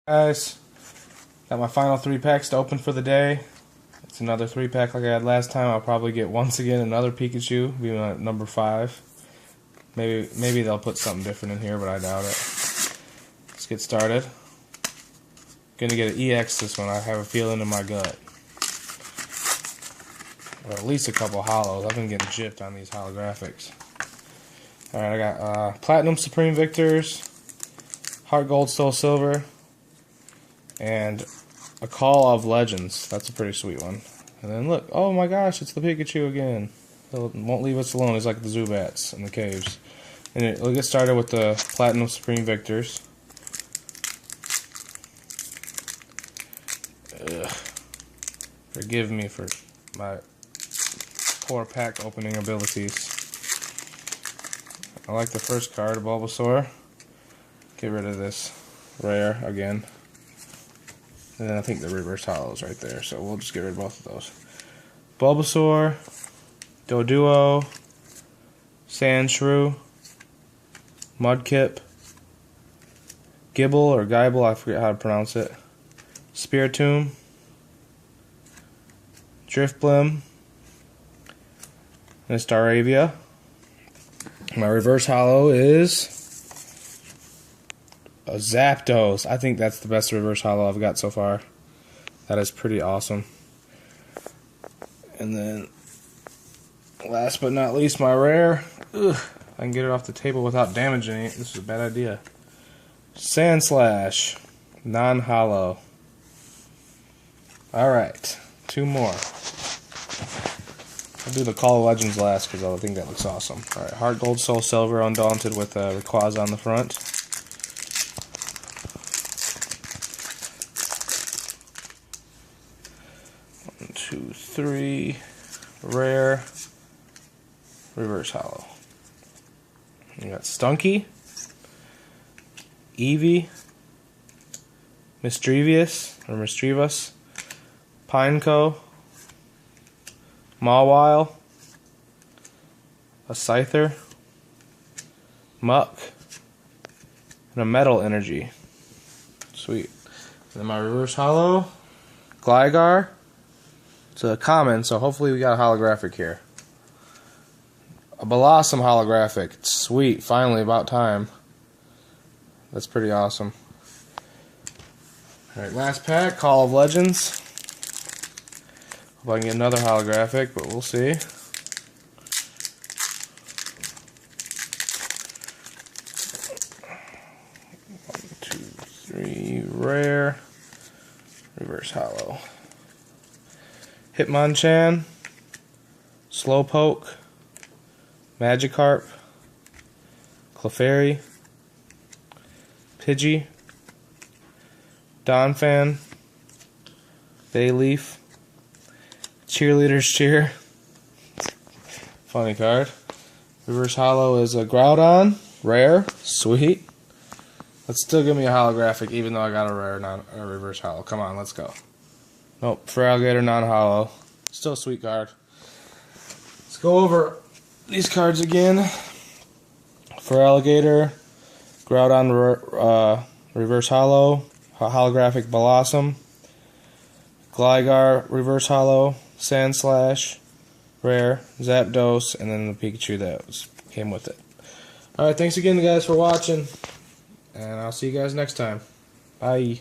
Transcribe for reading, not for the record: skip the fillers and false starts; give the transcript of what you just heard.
Guys, got my final 3-packs to open for the day. It's another 3-pack like I had last time. I'll probably get once again another Pikachu, be my number 5. Maybe they'll put something different in here, but I doubt it. Let's get started. Gonna get an EX this one. I have a feeling in my gut. Or at least a couple holos. I've been getting gypped on these holographics. Alright, I got Platinum Supreme Victors, Heart Gold Soul Silver, and a Call of Legends. That's a pretty sweet one. And then look, oh my gosh, it's the Pikachu again. It won't leave us alone. He's like the Zubats in the caves. And we'll get started with the Platinum Supreme Victors. Ugh. Forgive me for my poor pack opening abilities. I like the first card, Bulbasaur. Get rid of this rare again. And then I think the reverse holo is right there, so we'll just get rid of both of those. Bulbasaur, Doduo, Sandshrew, Mudkip, Gible or Gibble, I forget how to pronounce it, Spiritomb, Drifblim, and a Staravia. My reverse holo is a Zapdos. I think that's the best reverse holo I've got so far. That is pretty awesome. And then, last but not least, my rare. Ugh, I can get it off the table without damaging it. This is a bad idea. Sandslash, non-holo. Alright, 2 more. I'll do the Call of Legends last because I think that looks awesome. Alright, Heart Gold Soul Silver Undaunted with Rayquaza on the front. One, 2, 3. Rare. Reverse holo. You got Stunky, Eevee, Misdreavus, Pineco, Mawile, a Scyther, Muck, and a Metal Energy. Sweet. And then my reverse holo, Gligar. It's a common, so hopefully we got a holographic here. A Blossom holographic. Sweet. Finally, about time. That's pretty awesome. Alright, last pack, Call of Legends. Hope I can get another holographic, but we'll see. One, 2, 3, rare. Reverse holo. Hitmonchan, Slowpoke, Magikarp, Clefairy, Pidgey, Donphan, Bayleaf, Cheerleader's Cheer. Funny card. Reverse holo is a Groudon, rare, sweet. Let's still give me a holographic even though I got a rare, not a reverse holo. Come on, let's go. Nope, Feraligatr non-holo. Still a sweet card. Let's go over these cards again. Feraligatr, Groudon reverse holo, holographic Blossom, Gligar reverse holo, Sandslash, rare, Zapdos, and then the Pikachu that came with it. Alright, thanks again guys for watching, and I'll see you guys next time. Bye.